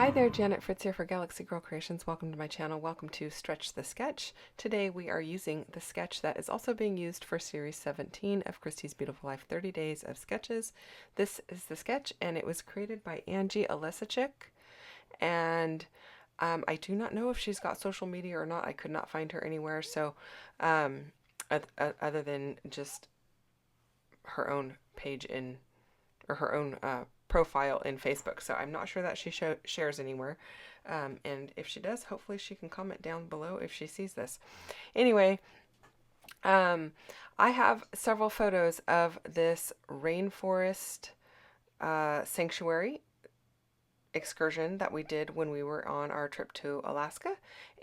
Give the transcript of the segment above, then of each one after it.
Hi there, Janet Fritz here for Galaxy Girl Creations. Welcome to my channel. Welcome to Stretch the Sketch. Today we are using the sketch that is also being used for Series 17 of Christy's Beautiful Life 30 Days of Sketches. This is the sketch and it was created by Angie Aleszczyk. And I do not know if she's got social media or not. I could not find her anywhere. So other than just her own page or her own profile in Facebook. So I'm not sure that she shares anywhere. And if she does, hopefully she can comment down below if she sees this. Anyway, I have several photos of this rainforest sanctuary excursion that we did when we were on our trip to Alaska.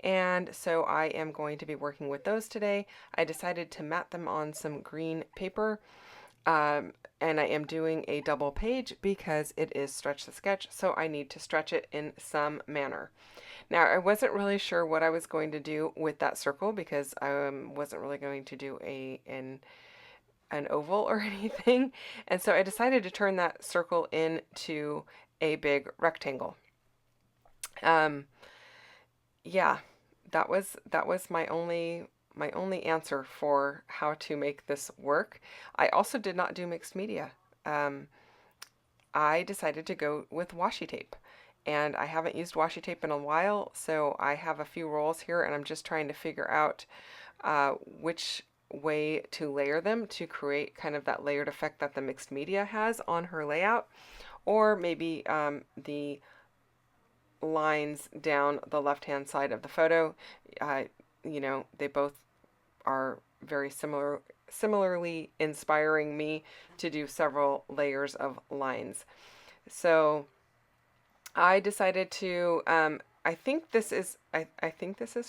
And so I am going to be working with those today. I decided to mat them on some green paper. And I am doing a double page because it is Stretch the Sketch, so I need to stretch it in some manner. Now, I wasn't really sure what I was going to do with that circle because I wasn't really going to do an oval or anything, and so I decided to turn that circle into a big rectangle. Yeah, that was my only answer for how to make this work. I also did not do mixed media. I decided to go with washi tape, and I haven't used washi tape in a while, so I have a few rolls here and I'm just trying to figure out which way to layer them to create kind of that layered effect that the mixed media has on her layout, or maybe the lines down the left-hand side of the photo. You know, they both are very similarly inspiring me to do several layers of lines. So I decided to, I think this is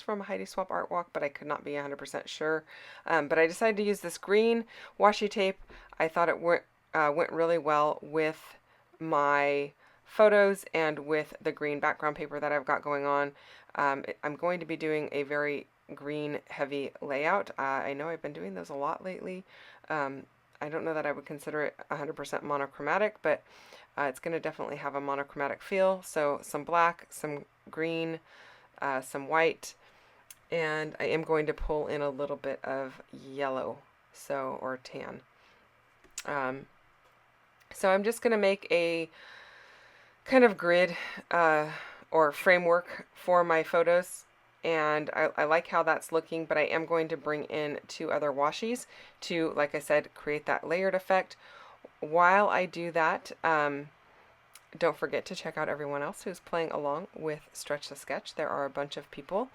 from Heidi Swap Art Walk, but I could not be 100% sure. But I decided to use this green washi tape. I thought it went really well with my photos and with the green background paper that I've got going on. I'm going to be doing a very green heavy layout. I know I've been doing those a lot lately. I don't know that I would consider it 100% monochromatic, but it's going to definitely have a monochromatic feel. So some black, some green, some white, and I am going to pull in a little bit of yellow, or tan. So I'm just going to make a kind of grid or framework for my photos. And I like how that's looking, but I am going to bring in 2 other washies to, like I said, create that layered effect. While I do that, don't forget to check out everyone else who's playing along with Stretch the Sketch. There are a bunch of people,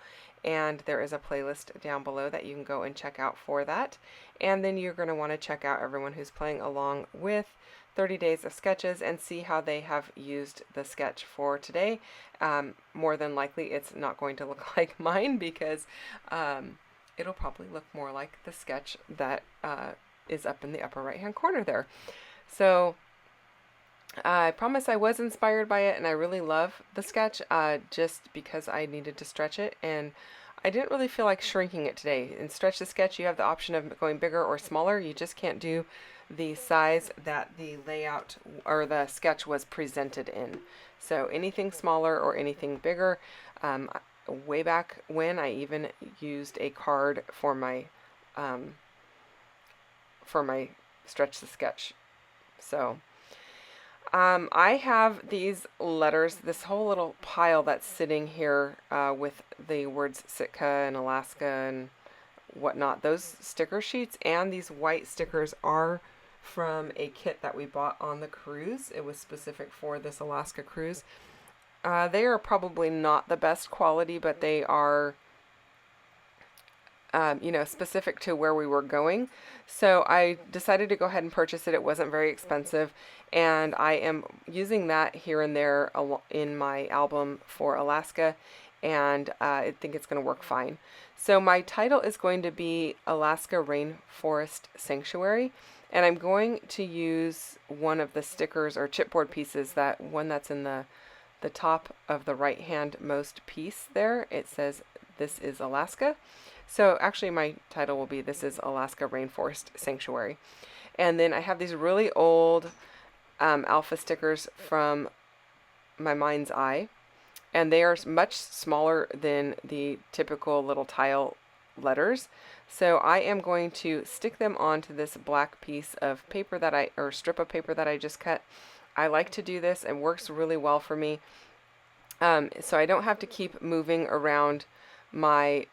and there is a playlist down below that you can go and check out for that. And then you're going to want to check out everyone who's playing along with 30 Days of Sketches and see how they have used the sketch for today. More than likely it's not going to look like mine because it'll probably look more like the sketch that is up in the upper right hand corner there. So I promise I was inspired by it and I really love the sketch just because I needed to stretch it, and I didn't really feel like shrinking it today. In Stretch the Sketch you have the option of going bigger or smaller. You just can't do the size that the layout or the sketch was presented in. So anything smaller or anything bigger. Way back when I even used a card for my Stretch the Sketch. So I have these letters, this whole little pile that's sitting here with the words Sitka and Alaska and whatnot. Those sticker sheets and these white stickers are from a kit that we bought on the cruise. It was specific for this Alaska cruise. They are probably not the best quality, but they are specific to where we were going. So I decided to go ahead and purchase it. It wasn't very expensive, and I am using that here and there in my album for Alaska, and I think it's going to work fine. So my title is going to be Alaska Rainforest Sanctuary, and I'm going to use one of the stickers or chipboard pieces, that one that's in the top of the right hand most piece there. It says, "This is Alaska." So actually my title will be "This is Alaska Rainforest Sanctuary." And then I have these really old alpha stickers from my mind's eye. and they are much smaller than the typical little tile letters. So I am going to stick them onto this black piece of paper or strip of paper that I just cut. I like to do this, and works really well for me. So I don't have to keep moving around my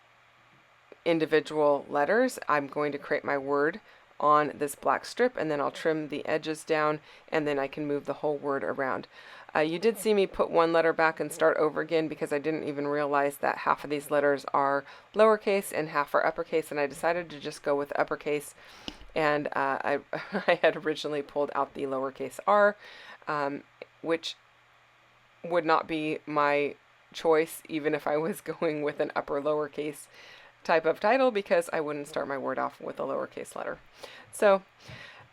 individual letters. I'm going to create my word on this black strip, and then I'll trim the edges down, and then I can move the whole word around. You did see me put one letter back and start over again because I didn't even realize that half of these letters are lowercase and half are uppercase, and I decided to just go with uppercase. And I had originally pulled out the lowercase r, which would not be my choice even if I was going with an upper lowercase type of title, because I wouldn't start my word off with a lowercase letter. So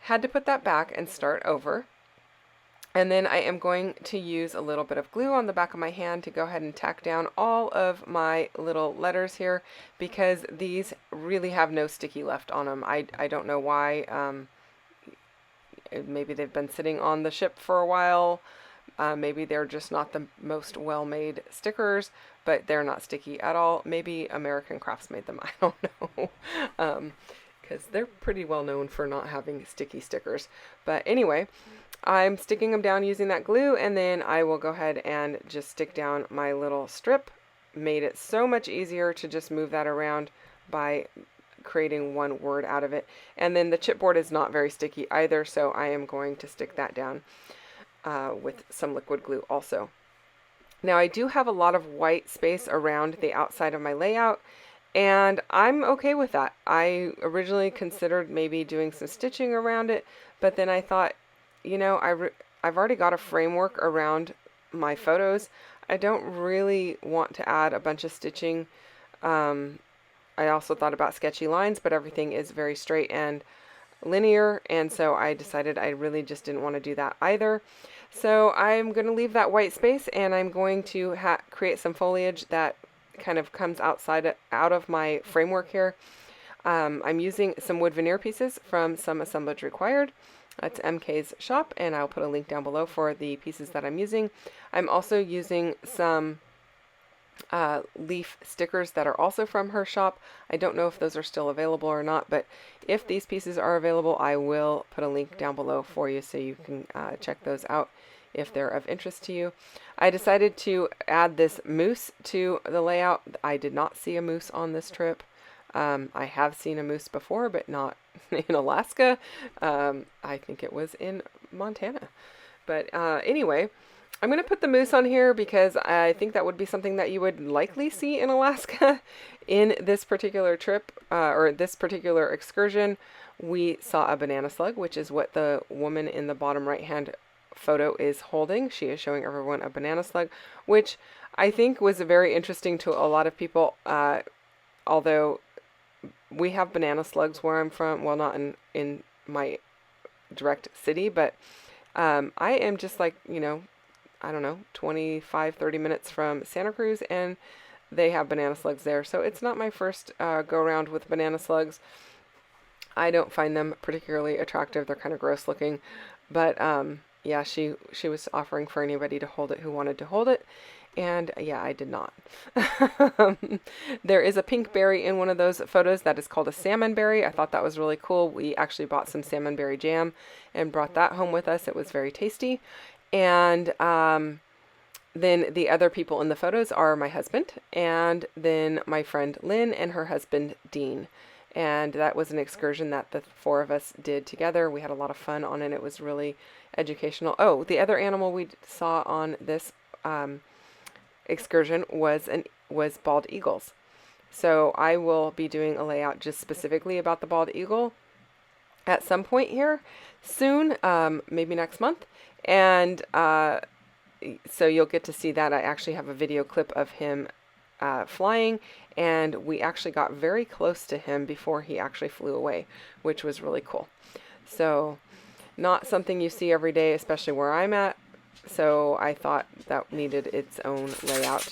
had to put that back and start over. And then I am going to use a little bit of glue on the back of my hand to go ahead and tack down all of my little letters here, because these really have no sticky left on them. I don't know why. Maybe they've been sitting on the ship for a while. Maybe they're just not the most well-made stickers, but they're not sticky at all. Maybe American Crafts made them. I don't know. Because they're pretty well known for not having sticky stickers. But anyway, I'm sticking them down using that glue, and then I will go ahead and just stick down my little strip. Made it so much easier to just move that around by creating one word out of it. And then the chipboard is not very sticky either, so I am going to stick that down with some liquid glue also. Now I do have a lot of white space around the outside of my layout, and I'm okay with that. I originally considered maybe doing some stitching around it, but then I thought, you know, I've already got a framework around my photos. I don't really want to add a bunch of stitching. I also thought about sketchy lines, but everything is very straight and linear, and so I decided I really just didn't want to do that either. So I'm going to leave that white space, and I'm going to create some foliage that kind of comes out of my framework here. I'm using some wood veneer pieces from some Assemblage Required. That's MK's shop, and I'll put a link down below for the pieces that I'm using. I'm also using some leaf stickers that are also from her shop. I don't know if those are still available or not, but if these pieces are available, I will put a link down below for you so you can check those out if they're of interest to you. I decided to add this moose to the layout. I did not see a moose on this trip. I have seen a moose before, but not in Alaska. I think it was in Montana. But anyway, I'm going to put the moose on here because I think that would be something that you would likely see in Alaska. In this particular trip, or this particular excursion, we saw a banana slug, which is what the woman in the bottom right-hand photo is holding. She is showing everyone a banana slug, which I think was very interesting to a lot of people, although we have banana slugs where I'm from. Well, not in my direct city, but I am just like, you know, I don't know, 25-30 minutes from Santa Cruz, and they have banana slugs there. So it's not my first go around with banana slugs. I don't find them particularly attractive. They're kind of gross looking, but yeah, she was offering for anybody to hold it who wanted to hold it. And yeah, I did not. There is a pink berry in one of those photos that is called a salmon berry. I thought that was really cool. We actually bought some salmon berry jam and brought that home with us. It was very tasty. And then the other people in the photos are my husband, and then my friend Lynn and her husband Dean. And that was an excursion that the four of us did together. We had a lot of fun on it. It was really educational. Oh, the other animal we saw on this excursion was bald eagles. So I will be doing a layout just specifically about the bald eagle at some point here soon, maybe next month. And so you'll get to see that. I actually have a video clip of him flying, and we actually got very close to him before he actually flew away, which was really cool. So not something you see every day, especially where I'm at. So I thought that needed its own layout.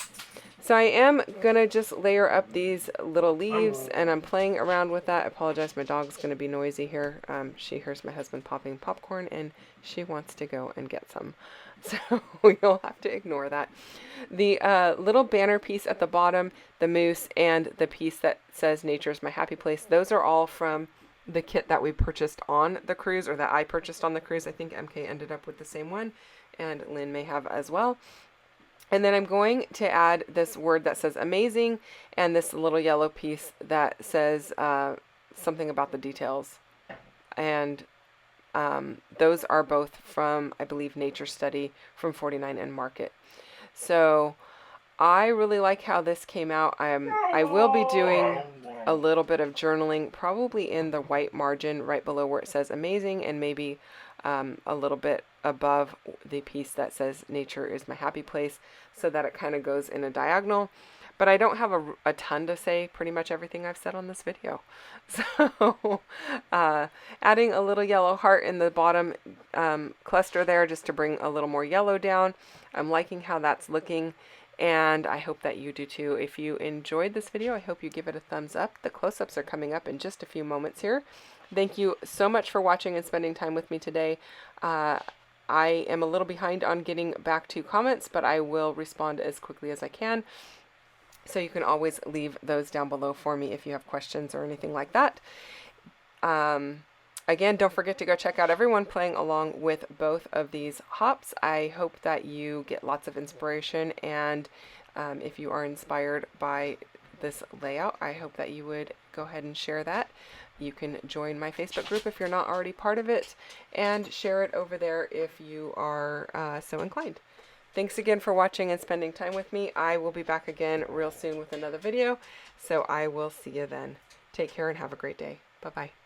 So I am going to just layer up these little leaves, and I'm playing around with that. I apologize, my dog's going to be noisy here. She hears my husband popping popcorn, and she wants to go and get some. So you'll have to ignore that. The little banner piece at the bottom, the moose, and the piece that says Nature's My Happy Place, those are all from the kit that we purchased on the cruise, or that I purchased on the cruise. I think MK ended up with the same one, and Lynn may have as well. And then I'm going to add this word that says amazing, and this little yellow piece that says something about the details. And those are both from, I believe, Nature Study from 49 and Market. So I really like how this came out. I will be doing a little bit of journaling, probably in the white margin right below where it says amazing, and maybe a little bit above the piece that says Nature is My Happy Place, so that it kind of goes in a diagonal. But I don't have a ton to say. Pretty much everything I've said on this video. So adding a little yellow heart in the bottom cluster there, just to bring a little more yellow down. I'm liking how that's looking, and I hope that you do too. If you enjoyed this video, I hope you give it a thumbs up. The close-ups are coming up in just a few moments here. Thank you so much for watching and spending time with me today. I am a little behind on getting back to comments, but I will respond as quickly as I can. So you can always leave those down below for me if you have questions or anything like that. Again, don't forget to go check out everyone playing along with both of these hops. I hope that you get lots of inspiration, and if you are inspired by this layout, I hope that you would go ahead and share that. You can join my Facebook group if you're not already part of it, and share it over there if you are so inclined. Thanks again for watching and spending time with me. I will be back again real soon with another video, so I will see you then. Take care and have a great day. Bye-bye.